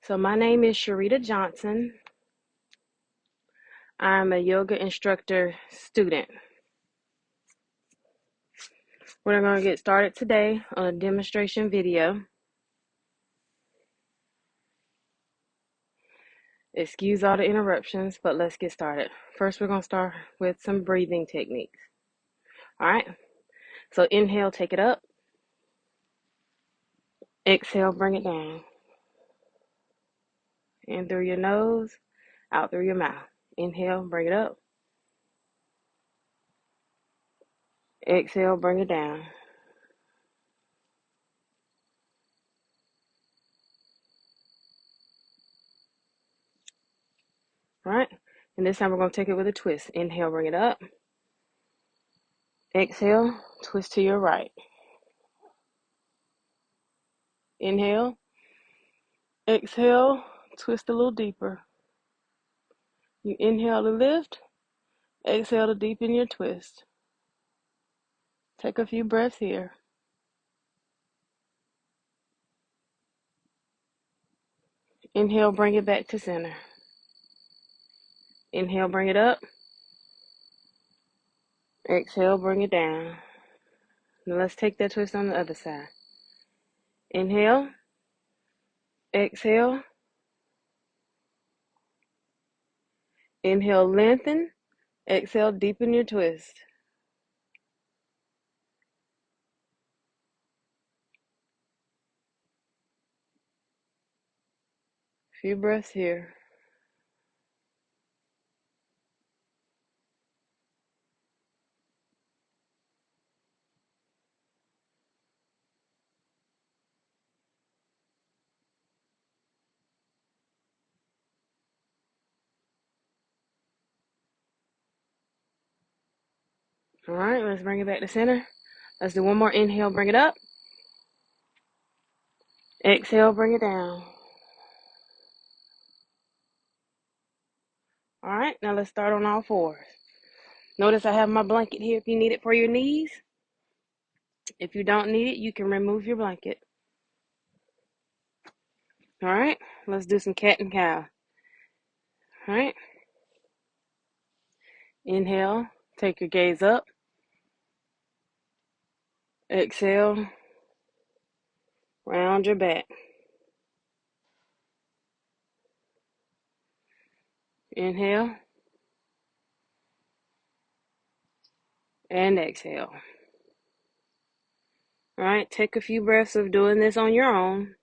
So my name is Sharita Johnson. I'm a yoga instructor student. We're going to get started today on a demonstration video. Excuse all the interruptions, but let's get started. First, we're going to start with some breathing techniques. All right, so inhale, take it up. Exhale, bring it down. In through your nose, out through your mouth. Inhale, bring it up. Exhale, bring it down. All right, and this time we're going to take it with a twist. Inhale, bring it up. Exhale, twist to your right. Inhale. Exhale, twist a little deeper. You inhale to lift, exhale to deepen your twist. Take a few breaths here. Inhale, bring it back to center. Inhale, bring it up. Exhale, bring it down. Now let's take that twist on the other side. Inhale, exhale. Inhale, lengthen. Exhale, deepen your twist. Few breaths here. All right, let's bring it back to center. Let's do one more inhale, bring it up. Exhale, bring it down. All right, now let's start on all fours. Notice I have my blanket here if you need it for your knees. If you don't need it, you can remove your blanket. All right, let's do some cat and cow. All right, inhale, take your gaze up. Exhale, round your back. Inhale and exhale. All right, take a few breaths of doing this on your own.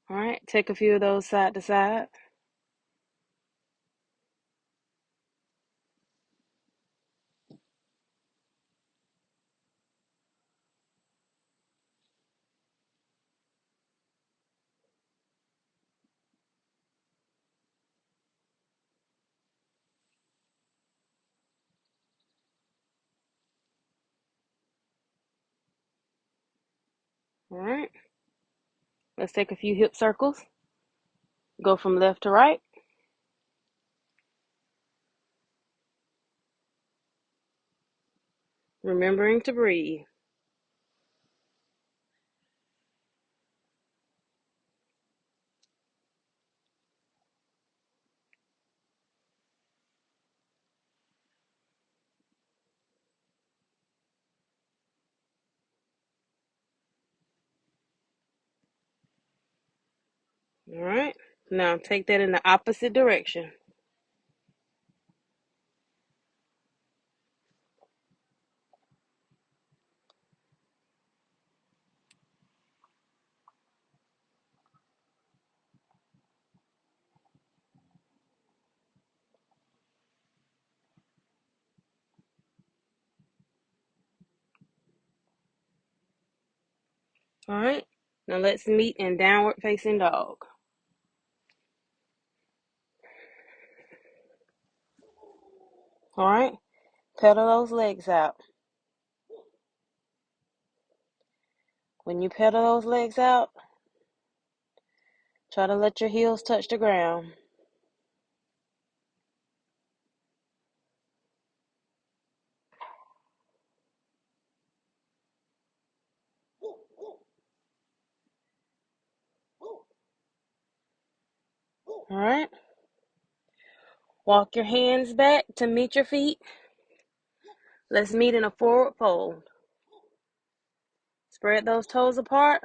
All right, take a few of those side to side. All right, let's take a few hip circles. Go from left to right. Remembering to breathe. All right, now take that in the opposite direction. All right, now let's meet in downward facing dog. All right, pedal those legs out. When you pedal those legs out, try to let your heels touch the ground. All right. Walk your hands back to meet your feet. Let's meet in a forward fold. Spread those toes apart.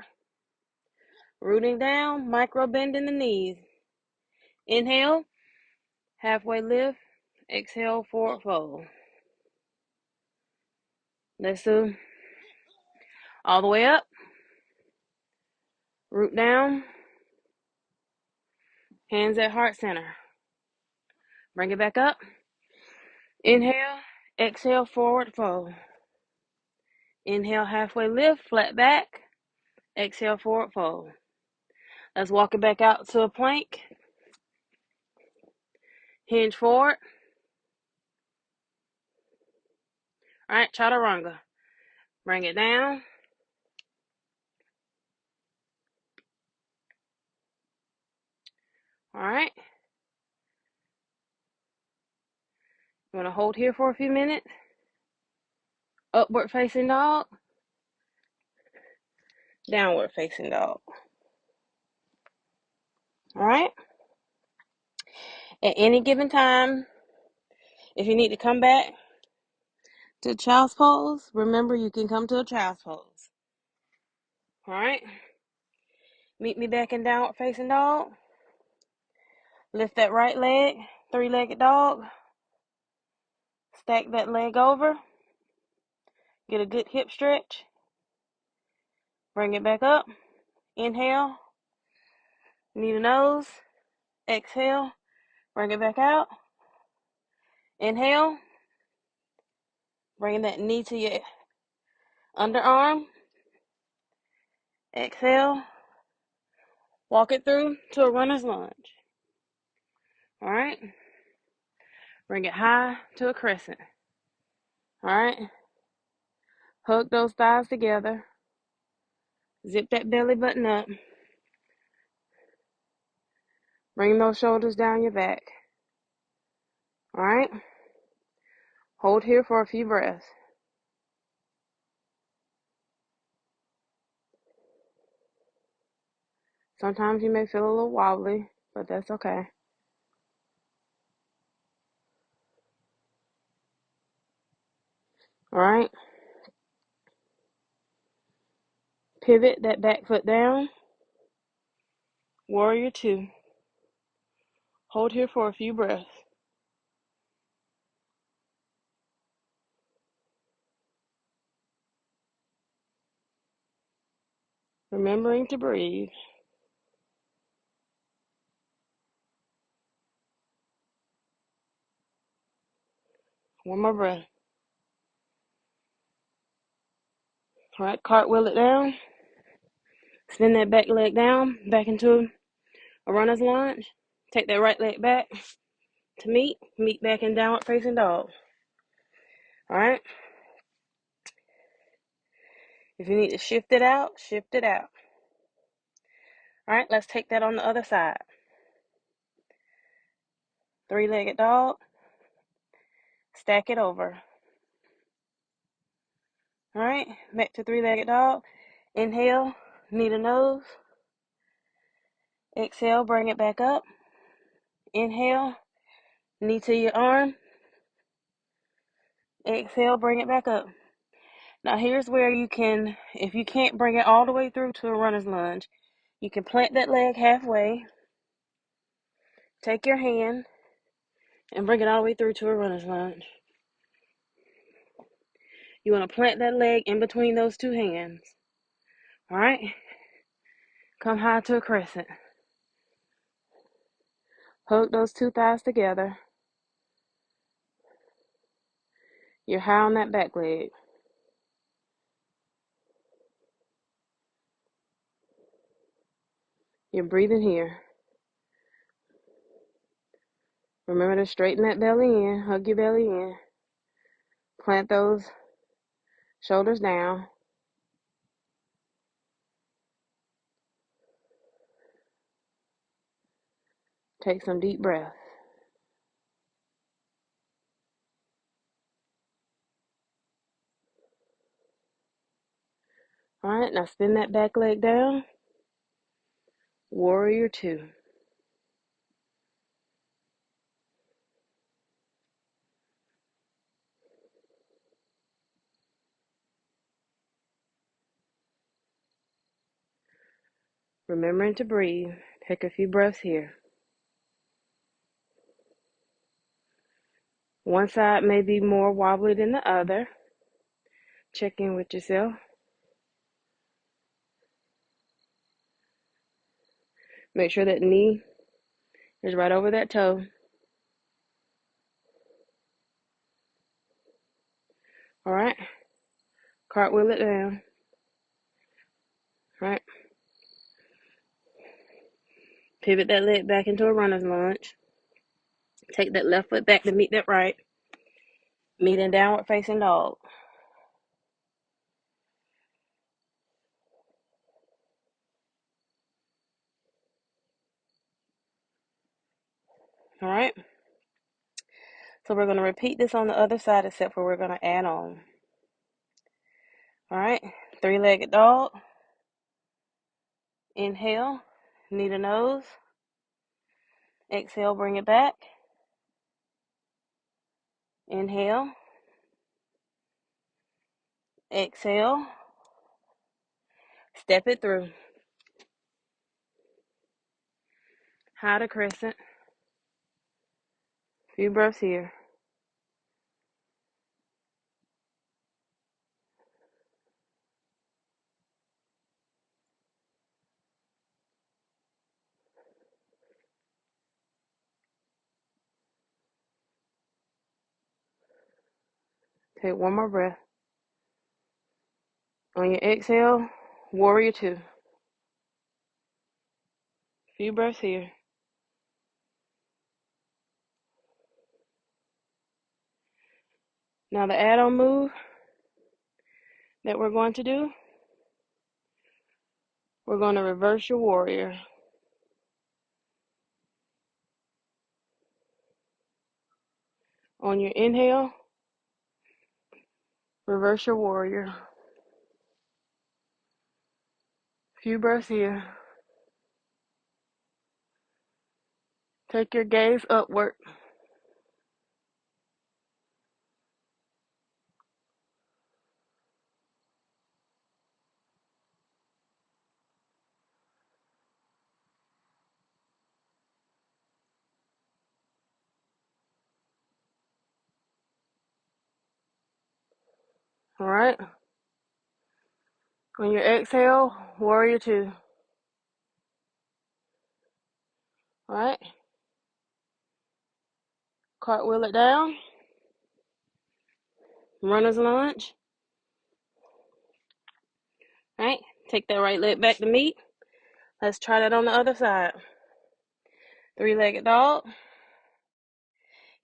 Rooting down, micro bending the knees. Inhale, halfway lift. Exhale, forward fold. Let's do all the way up. Root down. Hands at heart center. Bring it back up. Inhale, exhale, forward fold. Inhale, halfway lift, flat back. Exhale, forward fold. Let's walk it back out to a plank. Hinge forward. All right, chaturanga. Bring it down. All right. You want to hold here for a few minutes. Upward facing dog. Downward facing dog. All right. At any given time, if you need to come back to child's pose, remember you can come to a child's pose. All right. Meet me back in downward facing dog. Lift that right leg, three-legged dog. Stack that leg over. Get a good hip stretch. Bring it back up. Inhale. Knee to nose. Exhale. Bring it back out. Inhale. Bring that knee to your underarm. Exhale. Walk it through to a runner's lunge. All right. Bring it high to a crescent. All right. Hug those thighs together. Zip that belly button up. Bring those shoulders down your back. All right. Hold here for a few breaths. Sometimes you may feel a little wobbly, but that's okay. All right. Pivot that back foot down. Warrior two. Hold here for a few breaths. Remembering to breathe. One more breath. All right, cartwheel it down. Spin that back leg down, back into a runner's lunge. Take that right leg back to meet back in downward facing dog. All right. If you need to shift it out, shift it out. All right, let's take that on the other side. Three-legged dog. Stack it over. All right, back to three-legged dog. Inhale, knee to nose. Exhale, bring it back up. Inhale, knee to your arm. Exhale, bring it back up. Now here's where you can, if you can't bring it all the way through to a runner's lunge, you can plant that leg halfway. Take your hand and bring it all the way through to a runner's lunge. You want to plant that leg in between those two hands. All right? Come high to a crescent. Hug those two thighs together. You're high on that back leg. You're breathing here. Remember to straighten that belly in. Hug your belly in. Plant those shoulders down. Take some deep breaths. All right, now spin that back leg down. Warrior two. Remembering to breathe. Take a few breaths here. One side may be more wobbly than the other. Check in with yourself. Make sure that knee is right over that toe. All right. Cartwheel it down. All right. Pivot that leg back into a runner's lunge. Take that left foot back to meet that right. Meet in downward facing dog. All right. So we're going to repeat this on the other side, except for we're going to add on. All right. Three-legged dog. Inhale. Knee to nose. Exhale, bring it back. Inhale. Exhale. Step it through. High to crescent. Few breaths here. Take one more breath. On your exhale, warrior two. Few breaths here. Now the add-on move that we're going to do, we're going to reverse your warrior. On your inhale, reverse your warrior. Few breaths here. Take your gaze upward. All right. On your exhale, warrior two. All right. Cartwheel it down. Runner's lunge. All right. Take that right leg back to meet. Let's try that on the other side. Three-legged dog.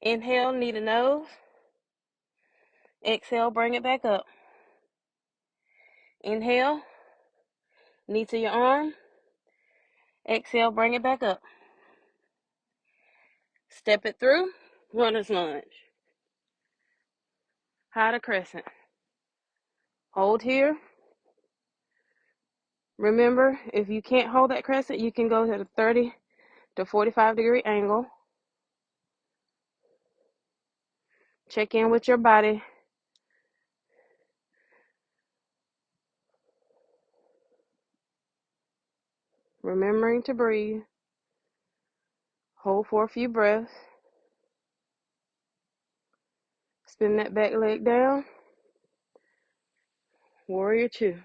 Inhale, knee to nose. Exhale, bring it back up. Inhale, knee to your arm. Exhale, bring it back up. Step it through. Runner's lunge. High to crescent. Hold here. Remember, if you can't hold that crescent, you can go to the 30 to 45 degree angle. Check in with your body. Remembering to breathe. Hold for a few breaths. Spin that back leg down. Warrior two.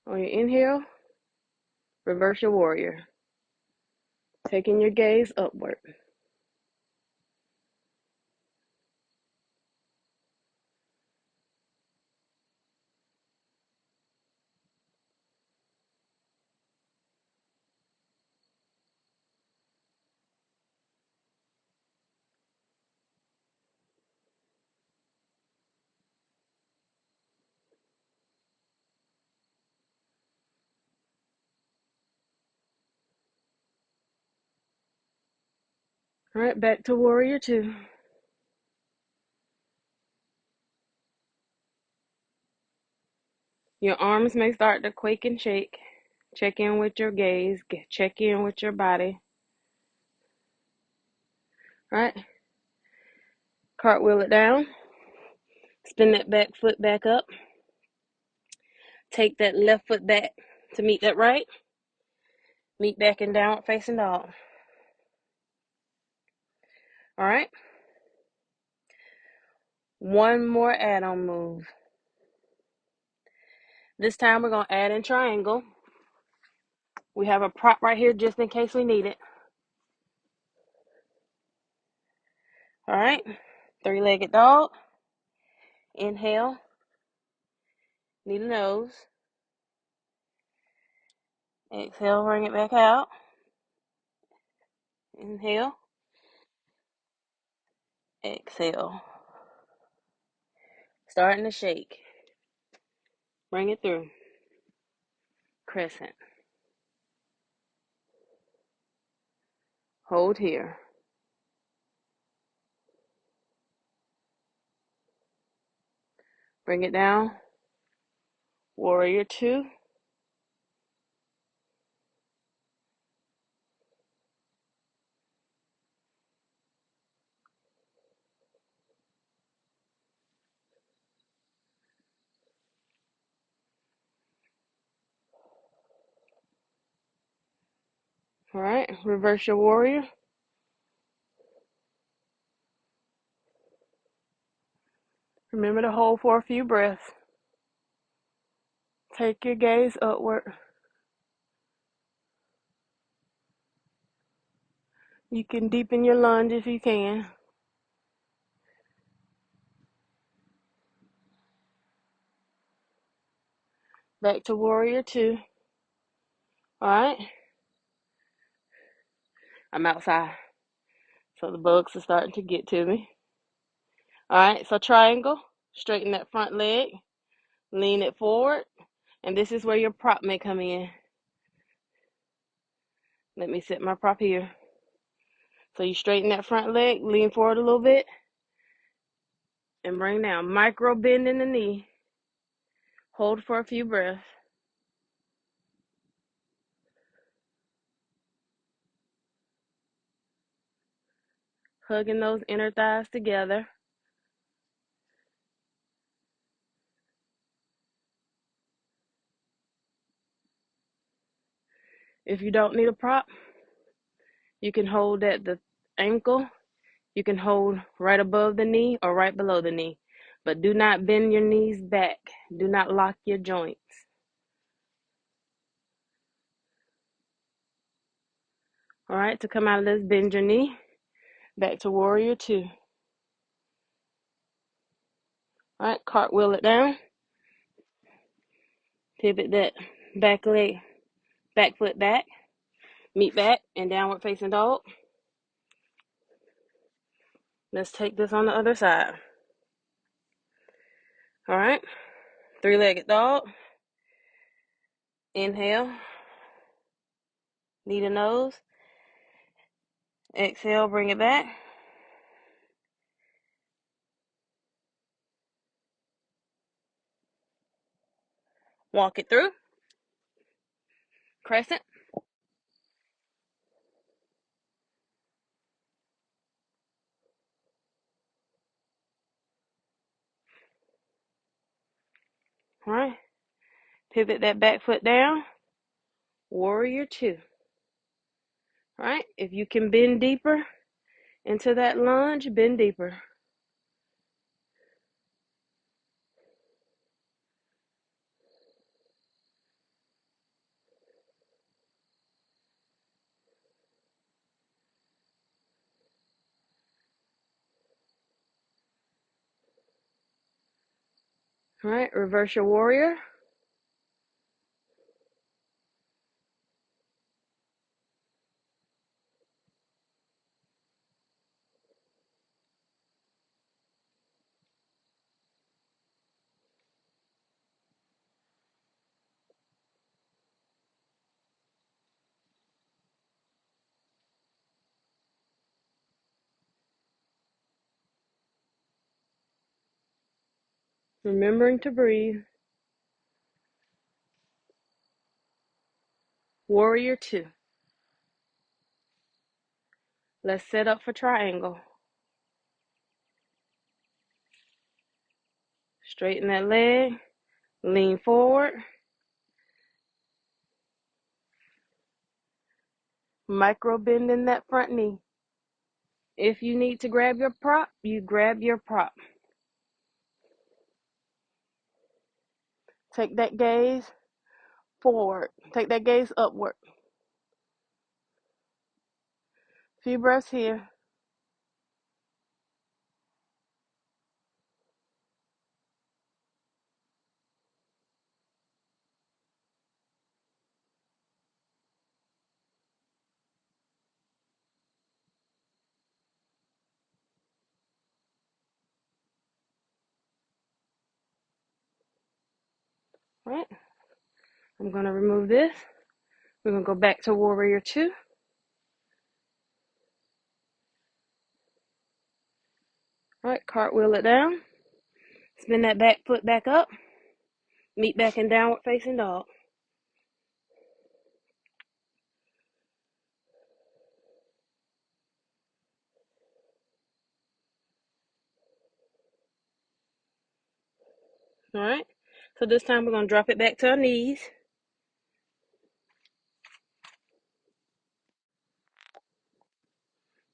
On your inhale, reverse your warrior. Taking your gaze upward. All right, back to warrior two. Your arms may start to quake and shake. Check in with your gaze. Check in with your body. All right, cartwheel it down. Spin that back foot back up. Take that left foot back to meet that right. Meet back in downward facing dog. All right. One more add-on move. This time we're going to add in triangle. We have a prop right here just in case we need it. All right. Three-legged dog. Inhale. Knee to nose. Exhale, bring it back out. Inhale. Exhale. Starting to shake. Bring it through. Crescent. Hold here. Bring it down. Warrior two. All right. Reverse your warrior. Remember to hold for a few breaths. Take your gaze upward. You can deepen your lunge if you can. Back to warrior two. All right. I'm outside, so the bugs are starting to get to me. All right. So triangle. Straighten that front leg. Lean it forward. And this is where your prop may come in. Let me set my prop here. So you straighten that front leg, lean forward a little bit, and bring down. Micro bend in the knee. Hold for a few breaths. Hugging those inner thighs together. If you don't need a prop, you can hold at the ankle. You can hold right above the knee or right below the knee. But do not bend your knees back. Do not lock your joints. All right, to come out of this, bend your knee. Back to warrior two. All right, cartwheel it down. Pivot that back leg, back foot back. Meet back and downward facing dog. Let's take this on the other side. All right, three-legged dog. Inhale, knee to nose. Exhale, bring it back. Walk it through. Crescent. All right, pivot that back foot down. Warrior two. All right, if you can bend deeper into that lunge, bend deeper. All right, reverse your warrior. Remembering to breathe. Warrior 2. Let's set up for triangle. Straighten that leg. Lean forward. Micro bend in that front knee. If you need to grab your prop, you grab your prop. Take that gaze forward. Take that gaze upward. Few breaths here. All right. I'm going to remove this. We're going to go back to Warrior 2. All right, cartwheel it down. Spin that back foot back up. Meet back in downward facing dog. All right. So this time we're going to drop it back to our knees.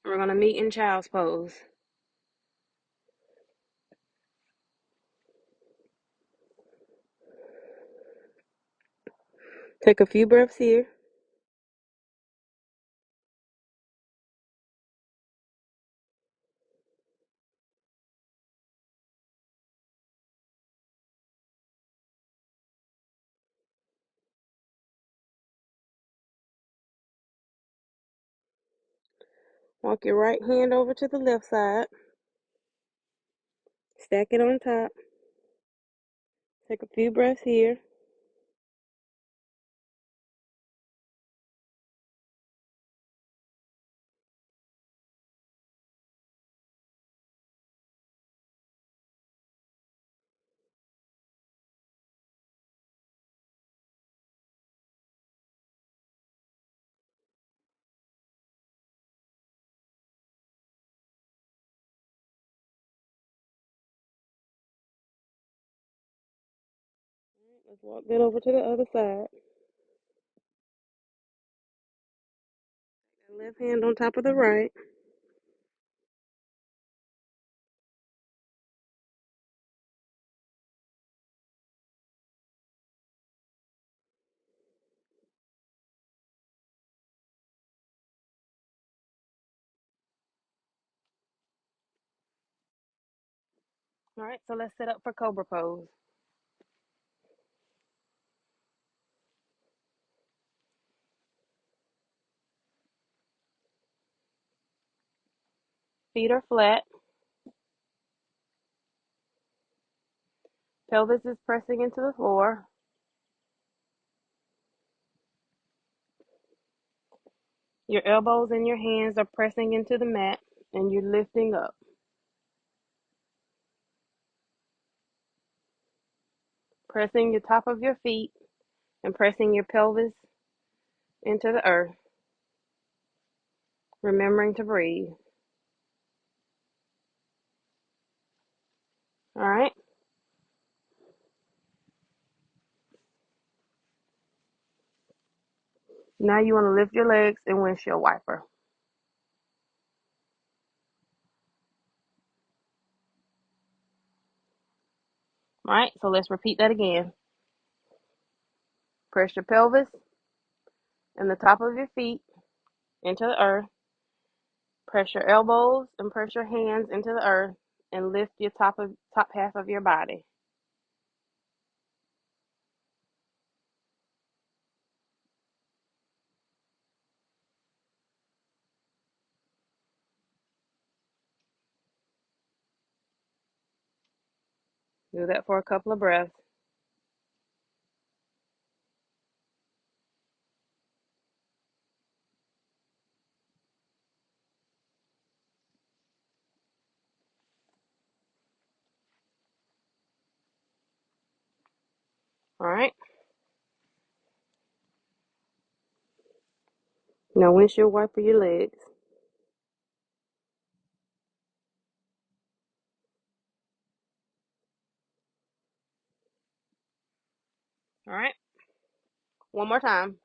We're going to meet in child's pose. Take a few breaths here. Walk your right hand over to the left side. Stack it on top. Take a few breaths here. Let's walk that over to the other side. Left hand on top of the right. All right, so let's set up for cobra pose. Feet are flat. Pelvis is pressing into the floor. Your elbows and your hands are pressing into the mat and you're lifting up. Pressing the top of your feet and pressing your pelvis into the earth. Remembering to breathe. All right. Now you want to lift your legs and windshield wiper. All right, so let's repeat that again. Press your pelvis and the top of your feet into the earth. Press your elbows and press your hands into the earth and lift your top half of your body. Do that for a couple of breaths. All right. Now windshield wiper your legs. All right. One more time.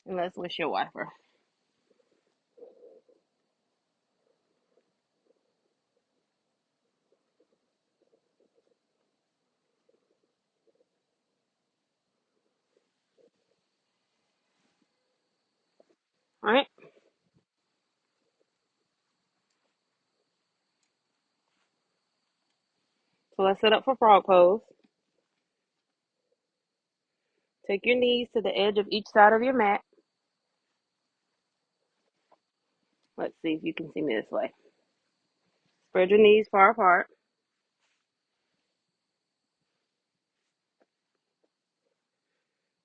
And let's windshield wiper. All right. So let's set up for frog pose. Take your knees to the edge of each side of your mat. Let's see if you can see me this way. Spread your knees far apart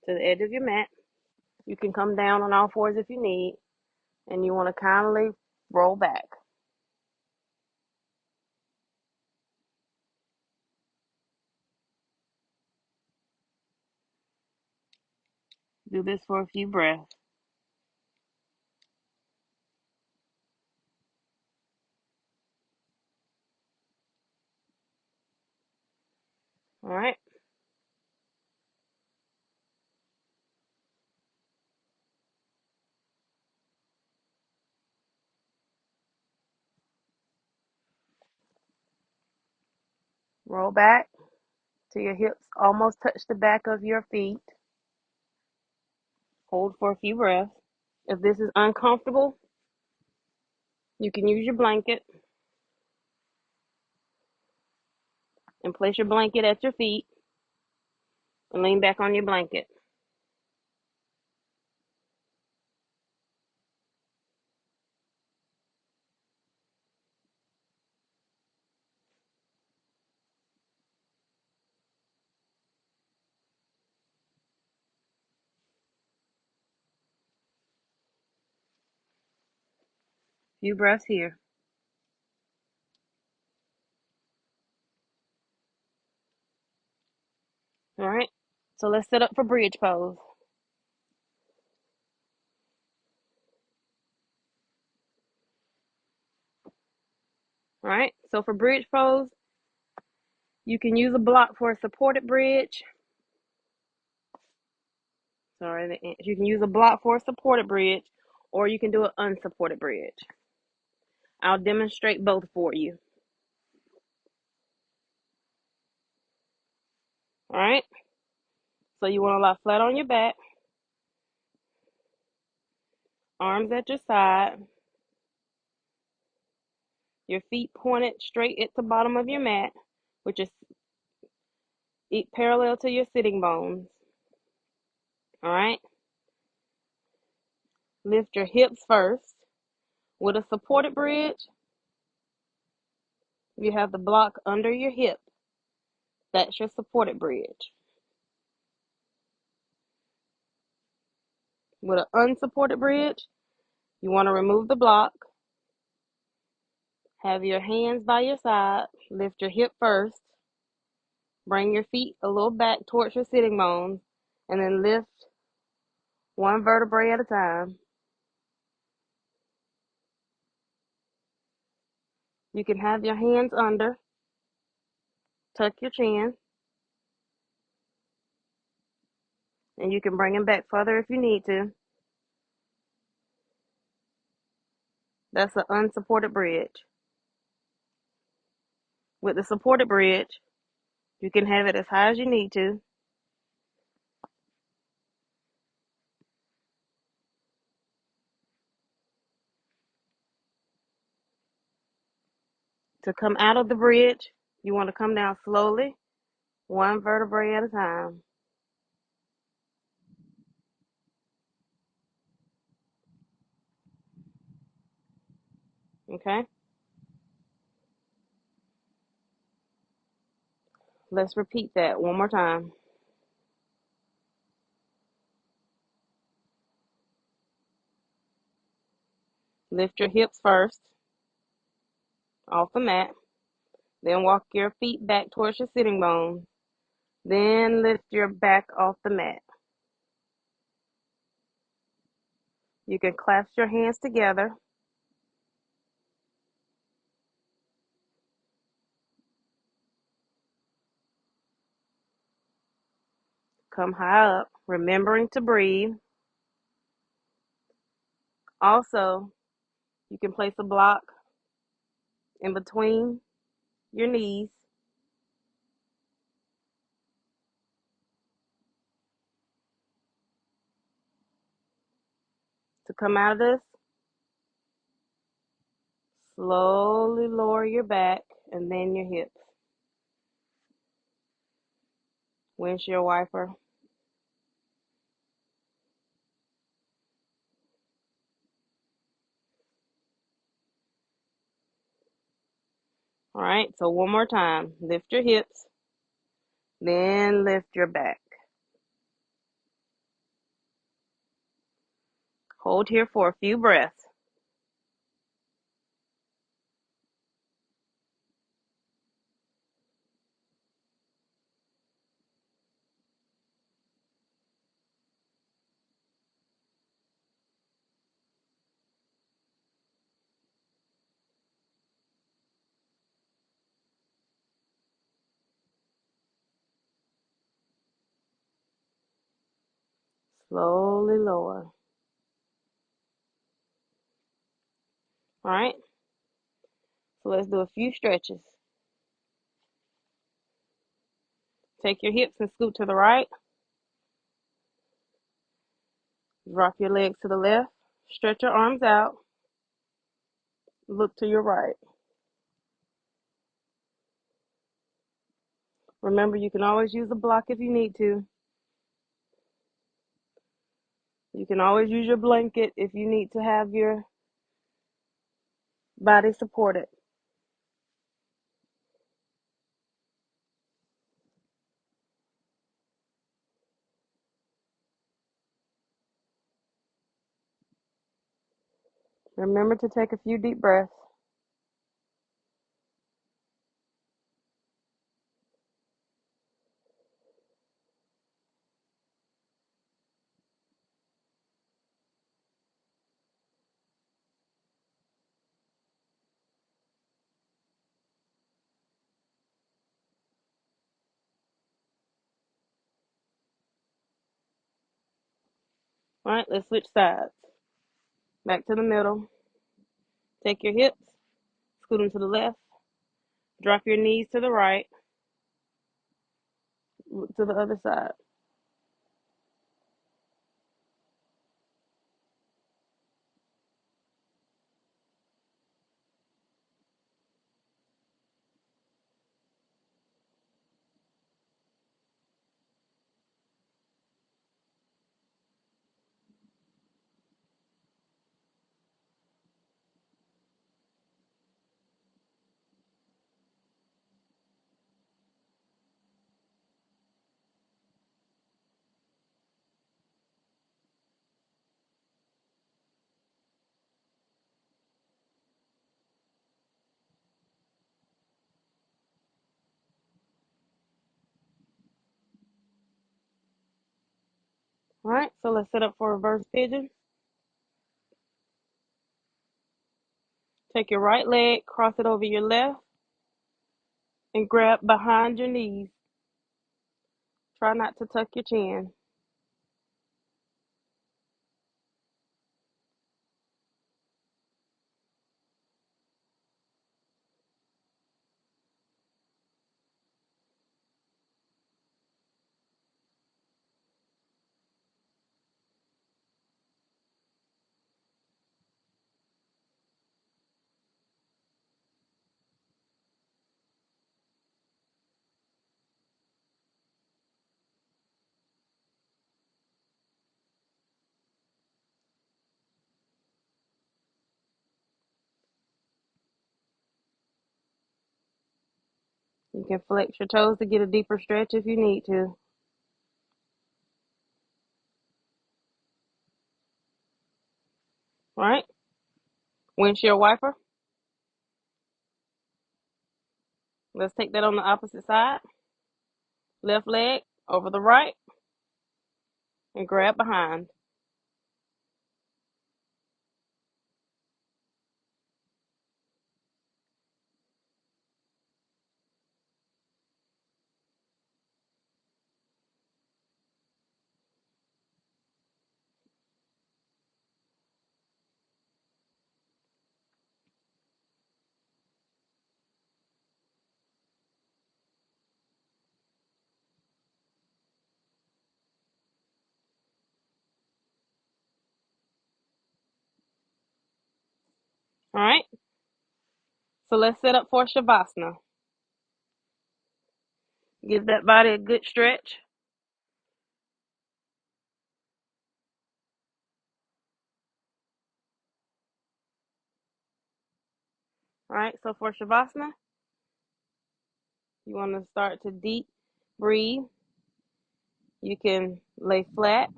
to the edge of your mat. You can come down on all fours if you need, and you want to kindly roll back. Do this for a few breaths. All right. Roll back till your hips almost touch the back of your feet. Hold for a few breaths. If this is uncomfortable, you can use your blanket and place your blanket at your feet and lean back on your blanket. Few breaths here. All right. So let's set up for bridge pose. All right. So for bridge pose, you can use a block for a supported bridge. You can use a block for a supported bridge, or you can do an unsupported bridge. I'll demonstrate both for you. All right. So you want to lie flat on your back, arms at your side, your feet pointed straight at the bottom of your mat, which is parallel to your sitting bones. All right. Lift your hips first. With a supported bridge, you have the block under your hip. That's your supported bridge. With an unsupported bridge, you want to remove the block. Have your hands by your side. Lift your hip first. Bring your feet a little back towards your sitting bones, and then lift one vertebrae at a time. You can have your hands under. Tuck your chin. And you can bring them back further if you need to. That's an unsupported bridge. With the supported bridge, you can have it as high as you need to. To come out of the bridge, you want to come down slowly, one vertebrae at a time. Okay? Let's repeat that one more time. Lift your hips first off the mat. Then walk your feet back towards your sitting bones. Then lift your back off the mat. You can clasp your hands together. Come high up, remembering to breathe. Also, you can place a block in between your knees. To come out of this, slowly lower your back and then your hips. Windshield wiper. All right, so one more time. Lift your hips, then lift your back. Hold here for a few breaths. Slowly lower. All right, so let's do a few stretches. Take your hips and scoot to the right. Drop your legs to the left. Stretch your arms out. Look to your right. Remember, you can always use a block if you need to. You can always use your blanket if you need to have your body supported. Remember to take a few deep breaths. All right, let's switch sides. Back to the middle. Take your hips, scoot them to the left. Drop your knees to the right. Look to the other side. All right, so let's set up for reverse pigeon. Take your right leg, cross it over your left, and grab behind your knees. Try not to tuck your chin. You can flex your toes to get a deeper stretch if you need to. All right? Windshield wiper. Let's take that on the opposite side. Left leg over the right and grab behind. All right? So let's set up for Shavasana. Give that body a good stretch. All right, so for Shavasana, you want to start to deep breathe. You can lay flat.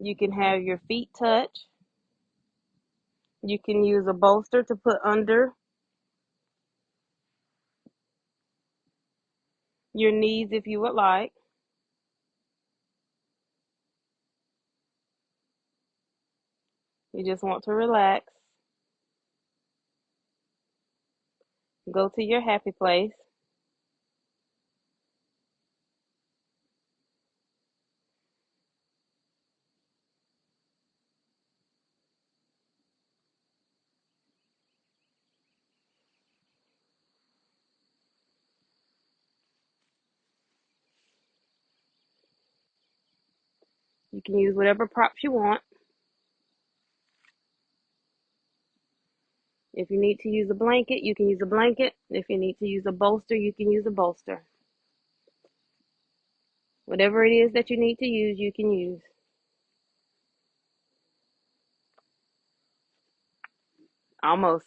You can have your feet touch. You can use a bolster to put under your knees if you would like. You just want to relax. Go to your happy place. You can use whatever props you want. If you need to use a blanket, you can use a blanket. If you need to use a bolster, you can use a bolster. Whatever it is that you need to use, you can use. Almost.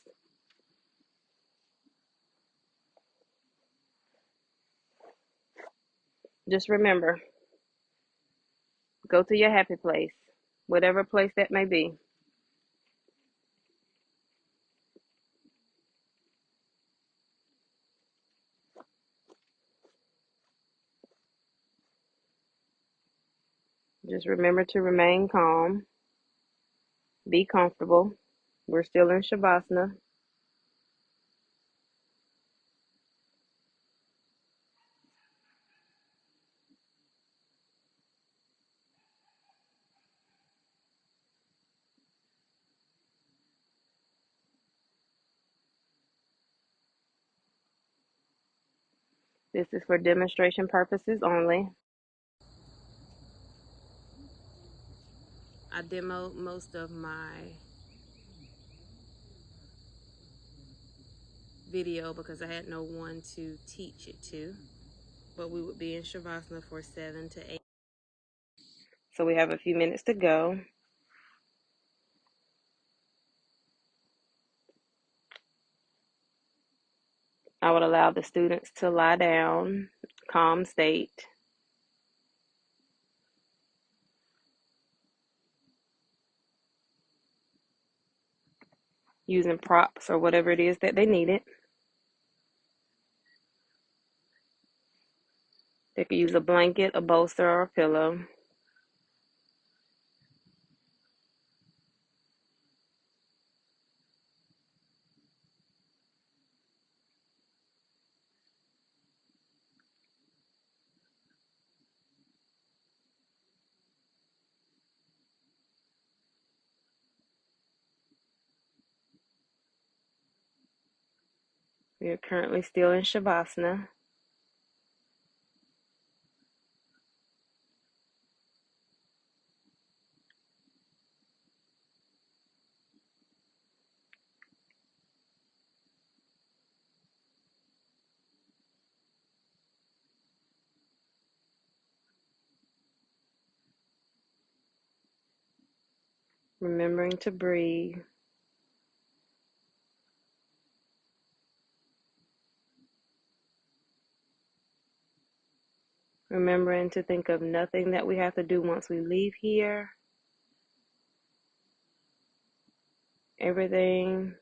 Just remember, go to your happy place, whatever place that may be. Just remember to remain calm, be comfortable. We're still in Shavasana. This is for demonstration purposes only. I demoed most of my video because I had no one to teach it to, but we would be in Shavasana for 7 to 8. So we have a few minutes to go. I would allow the students to lie down, calm state. Using props or whatever it is that they needed. They could use a blanket, a bolster, or a pillow. We are currently still in Shavasana. Remembering to breathe. Remembering to think of nothing that we have to do once we leave here. Everything,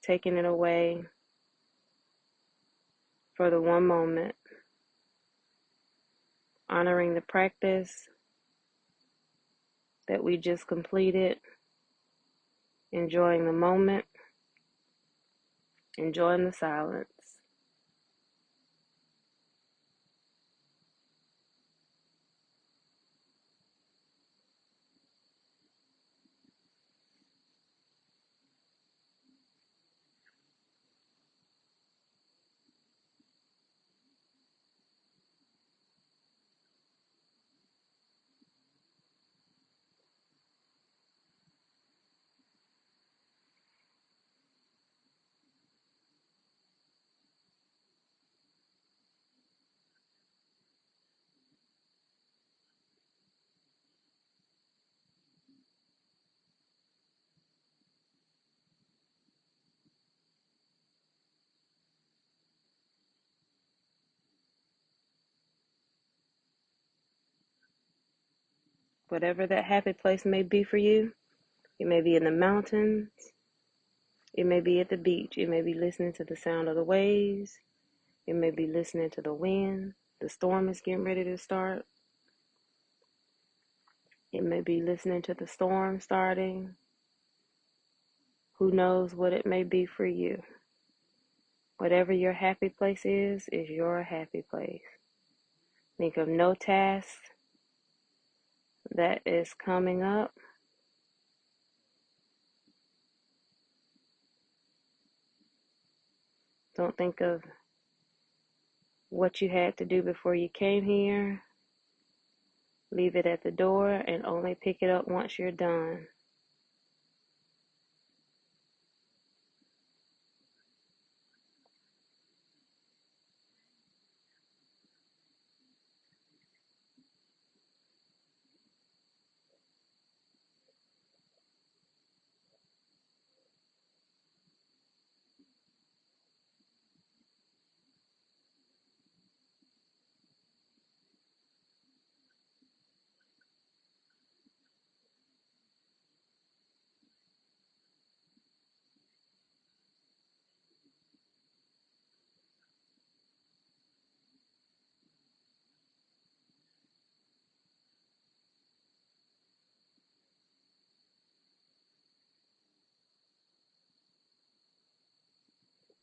taking it away for the one moment. Honoring the practice that we just completed. Enjoying the moment. Enjoying the silence. Whatever that happy place may be for you, it may be in the mountains, it may be at the beach, it may be listening to the sound of the waves, it may be listening to the wind, the storm is getting ready to start, it may be listening to the storm starting. Who knows what it may be for you? Whatever your happy place is your happy place. Think of no task that is coming up. Don't think of what you had to do before you came here. Leave it at the door and only pick it up once you're done.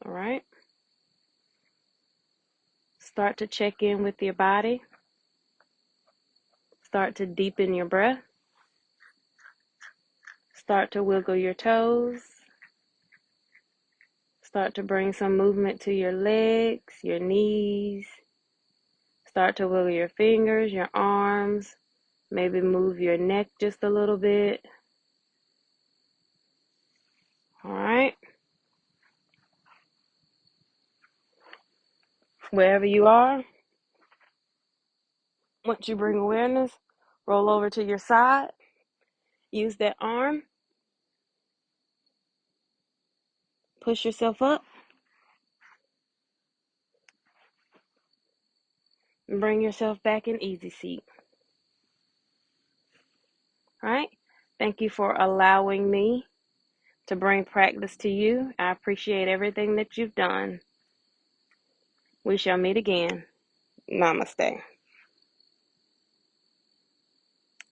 All right? Start to check in with your body. Start to deepen your breath. Start to wiggle your toes. Start to bring some movement to your legs, your knees. Start to wiggle your fingers, your arms. Maybe move your neck just a little bit. All right? Wherever you are, once you bring awareness, roll over to your side. Use that arm. Push yourself up. And bring yourself back in easy seat. All right? Thank you for allowing me to bring practice to you. I appreciate everything that you've done. We shall meet again. Namaste.